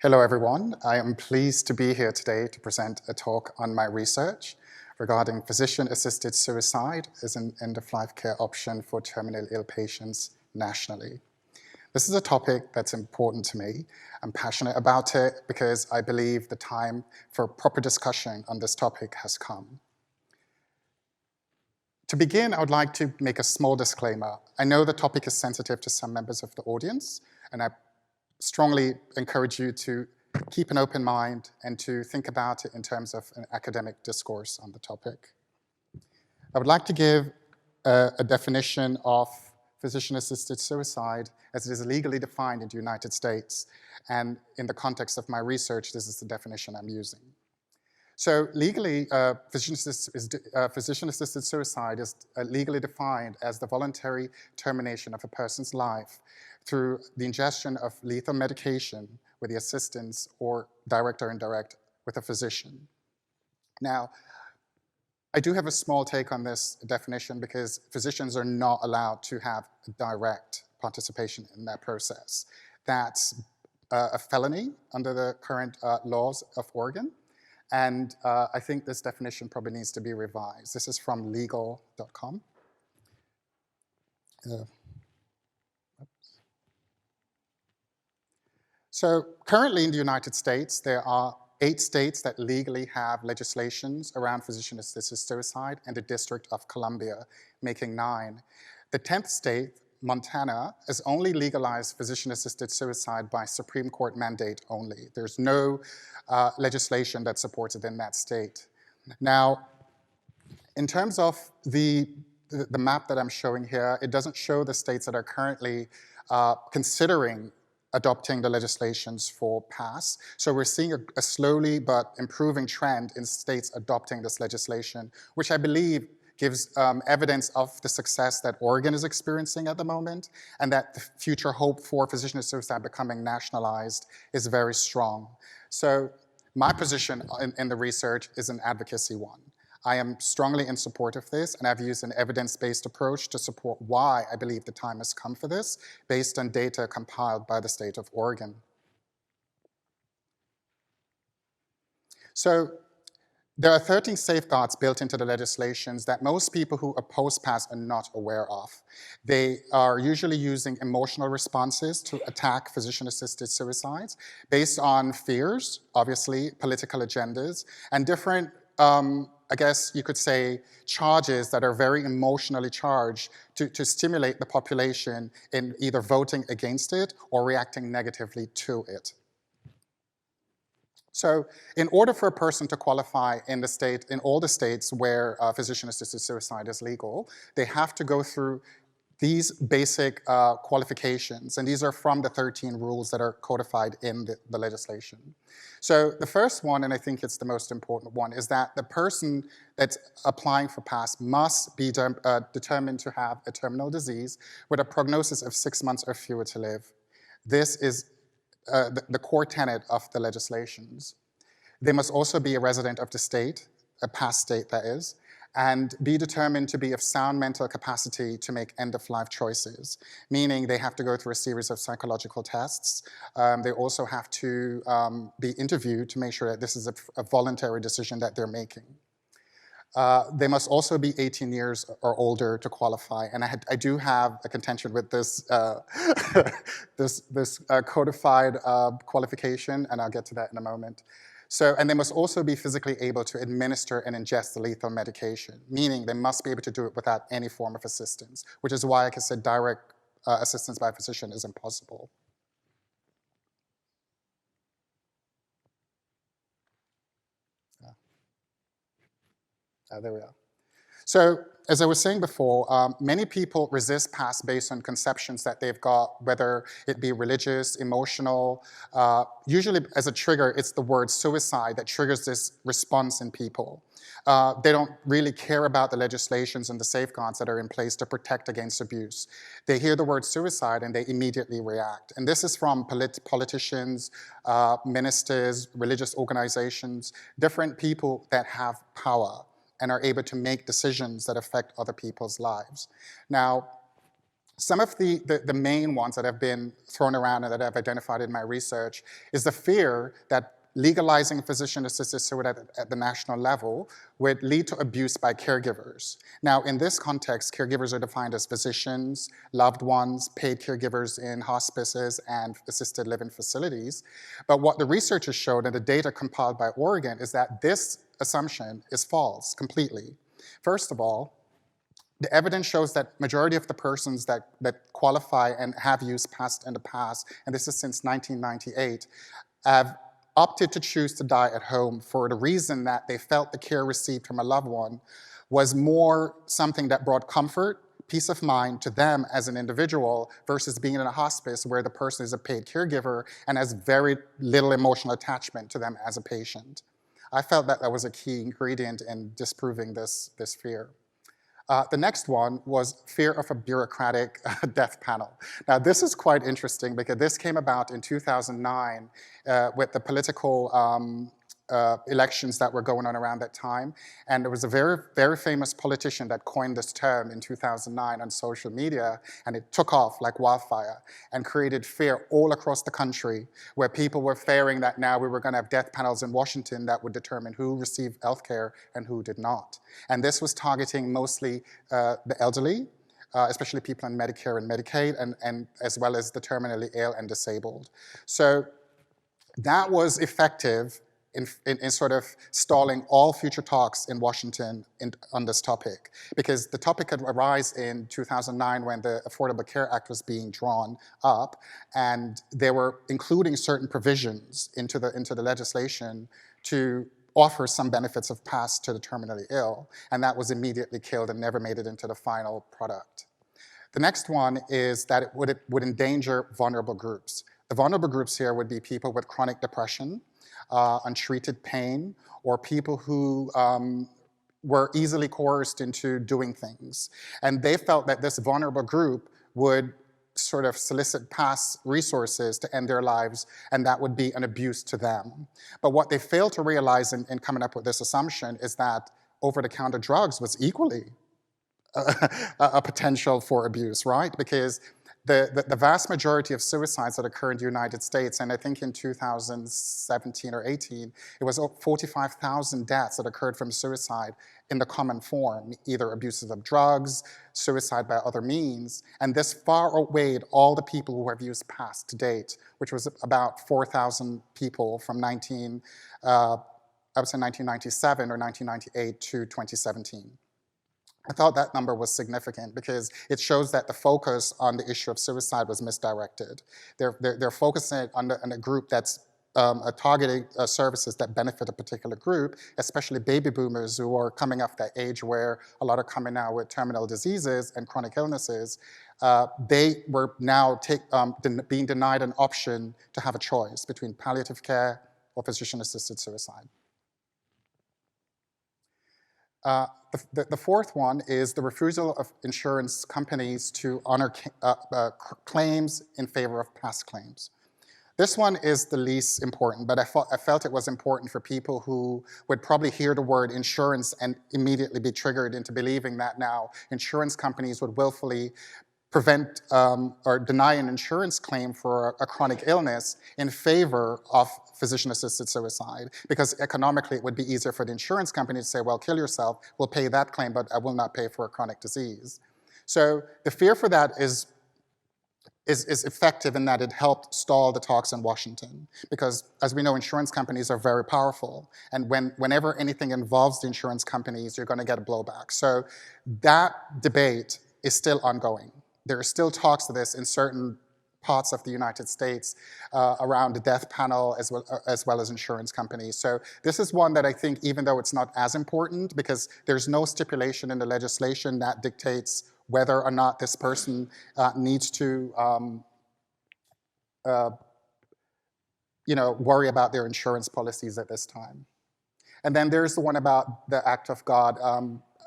Hello, everyone. I am pleased to be here today to present a talk on my research regarding physician-assisted suicide as an end-of-life care option for terminally ill patients nationally. This is a topic that's important to me. I'm passionate about it because I believe the time for proper discussion on this topic has come. To begin, I would like to make a small disclaimer. I know the topic is sensitive to some members of the audience, and I strongly encourage you to keep an open mind and to think about it in terms of an academic discourse on the topic. I would like to give a definition of physician-assisted suicide as it is legally defined in the United States. And in the context of my research, this is the definition I'm using. So legally, physician-assisted suicide is legally defined as the voluntary termination of a person's life through the ingestion of lethal medication with the assistance or direct or indirect with a physician. Now, I do have a small take on this definition because physicians are not allowed to have direct participation in that process. That's a felony under the current laws of Oregon. And I think this definition probably needs to be revised. This is from legal.com. So currently in the United States, there are 8 states that legally have legislations around physician-assisted suicide and the District of Columbia, making 9. The 10th state, Montana, has only legalized physician-assisted suicide by Supreme Court mandate only. There's no legislation that supports it in that state. Now, in terms of the map that I'm showing here, it doesn't show the states that are currently considering adopting the legislations for pass. So we're seeing a slowly but improving trend in states adopting this legislation, which I believe gives evidence of the success that Oregon is experiencing at the moment, and that the future hope for physician-assisted suicide becoming nationalized is very strong. So my position in the research is an advocacy one. I am strongly in support of this, and I've used an evidence-based approach to support why I believe the time has come for this, based on data compiled by the state of Oregon. So there are 13 safeguards built into the legislations that most people who oppose PASS are not aware of. They are usually using emotional responses to attack physician-assisted suicides based on fears, obviously, political agendas, and different, I guess you could say, charges that are very emotionally charged to stimulate the population in either voting against it or reacting negatively to it. So in order for a person to qualify in all the states where physician-assisted suicide is legal, they have to go through these basic qualifications, and these are from the 13 rules that are codified in the legislation. So the first one, and I think it's the most important one, is that the person that's applying for PASS must be determined to have a terminal disease with a prognosis of 6 months or fewer to live. This is the core tenet of the legislations. They must also be a resident of the state, a PASS state that is, and be determined to be of sound mental capacity to make end-of-life choices, meaning they have to go through a series of psychological tests. They also have to be interviewed to make sure that this is a voluntary decision that they're making. They must also be 18 years or older to qualify, and I do have a contention with this, this codified qualification, and I'll get to that in a moment. So, and they must also be physically able to administer and ingest the lethal medication, meaning they must be able to do it without any form of assistance, which is why, like I said, direct assistance by a physician is impossible. There we are. So, as I was saying before, many people resist PASS based on conceptions that they've got, whether it be religious, emotional. Usually, as a trigger, it's the word suicide that triggers this response in people. They don't really care about the legislations and the safeguards that are in place to protect against abuse. They hear the word suicide and they immediately react. And this is from politicians, ministers, religious organizations, different people that have power and are able to make decisions that affect other people's lives. Now, Some of the main ones that have been thrown around and that I've identified in my research is the fear that legalizing physician-assisted suicide at the national level would lead to abuse by caregivers. Now, in this context, caregivers are defined as physicians, loved ones, paid caregivers in hospices and assisted living facilities. But what the researchers showed and the data compiled by Oregon is that this assumption is false completely. First of all, the evidence shows that majority of the persons that qualify and have used PAST in the past, and this is since 1998, have opted to choose to die at home for the reason that they felt the care received from a loved one was more something that brought comfort, peace of mind to them as an individual versus being in a hospice where the person is a paid caregiver and has very little emotional attachment to them as a patient. I felt that that was a key ingredient in disproving this fear. The next one was fear of a bureaucratic death panel. Now, this is quite interesting because this came about in 2009 with the political elections that were going on around that time. And there was a very, very famous politician that coined this term in 2009 on social media, and it took off like wildfire and created fear all across the country where people were fearing that now we were going to have death panels in Washington that would determine who received health care and who did not. And this was targeting mostly the elderly, especially people on Medicare and Medicaid, and as well as the terminally ill and disabled. So that was effective in sort of stalling all future talks in Washington on this topic, because the topic had arisen in 2009 when the Affordable Care Act was being drawn up, and they were including certain provisions into the legislation to offer some benefits of PAST to the terminally ill, and that was immediately killed and never made it into the final product. The next one is that it would endanger vulnerable groups. The vulnerable groups here would be people with chronic depression, untreated pain, or people who were easily coerced into doing things. And they felt that this vulnerable group would sort of solicit past resources to end their lives, and that would be an abuse to them. But what they failed to realize in coming up with this assumption is that over-the-counter drugs was equally a potential for abuse, right? Because the vast majority of suicides that occur in the United States, and I think in 2017 or 18, it was 45,000 deaths that occurred from suicide in the common form, either abuses of drugs, suicide by other means, and this far outweighed all the people who have used PAST to date, which was about 4,000 people from 1997 or 1998 to 2017. I thought that number was significant because it shows that the focus on the issue of suicide was misdirected. They're focusing on a group that's targeting services that benefit a particular group, especially baby boomers who are coming off that age where a lot are coming now with terminal diseases and chronic illnesses. They were now being denied an option to have a choice between palliative care or physician-assisted suicide. The fourth one is the refusal of insurance companies to honor claims in favor of past claims. This one is the least important, but I felt it was important for people who would probably hear the word insurance and immediately be triggered into believing that now insurance companies would willfully prevent or deny an insurance claim for a chronic illness in favor of physician-assisted suicide, because economically it would be easier for the insurance company to say, well, kill yourself, we'll pay that claim, but I will not pay for a chronic disease. So the fear for that is effective in that it helped stall the talks in Washington, because as we know, insurance companies are very powerful, and whenever anything involves the insurance companies, you're going to get a blowback. So that debate is still ongoing. There are still talks of this in certain parts of the United States around the death panel as well as insurance companies. So this is one that I think, even though it's not as important, because there's no stipulation in the legislation that dictates whether or not this person needs to worry about their insurance policies at this time. And then there's the one about the act of God.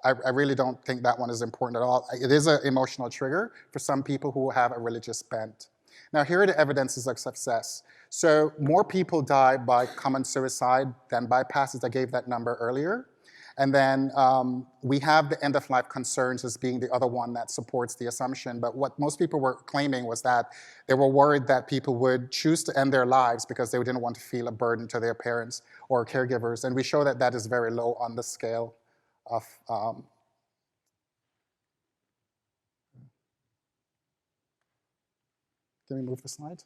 I really don't think that one is important at all. It is an emotional trigger for some people who have a religious bent. Now, here are the evidences of success. So more people die by common suicide than by PAST, as I gave that number earlier. And then we have the end-of-life concerns as being the other one that supports the assumption. But what most people were claiming was that they were worried that people would choose to end their lives because they didn't want to feel a burden to their parents or caregivers. And we show that that is very low on the scale of can we move the slide?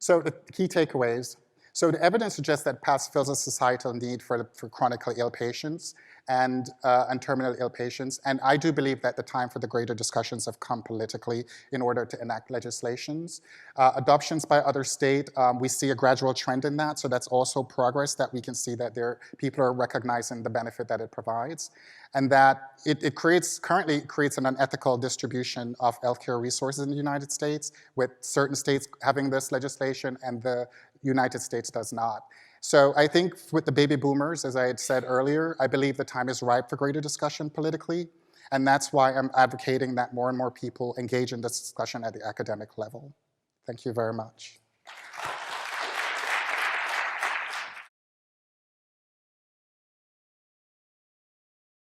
So the key takeaways. So the evidence suggests that PASS fills a societal need for chronically ill patients and terminally ill patients. And I do believe that the time for the greater discussions have come politically in order to enact legislations. Adoptions by other states, we see a gradual trend in that. So that's also progress that we can see that people are recognizing the benefit that it provides. And that it currently creates an unethical distribution of healthcare resources in the United States, with certain states having this legislation and the United States does not. So I think with the baby boomers, as I had said earlier, I believe the time is ripe for greater discussion politically. And that's why I'm advocating that more and more people engage in this discussion at the academic level. Thank you very much.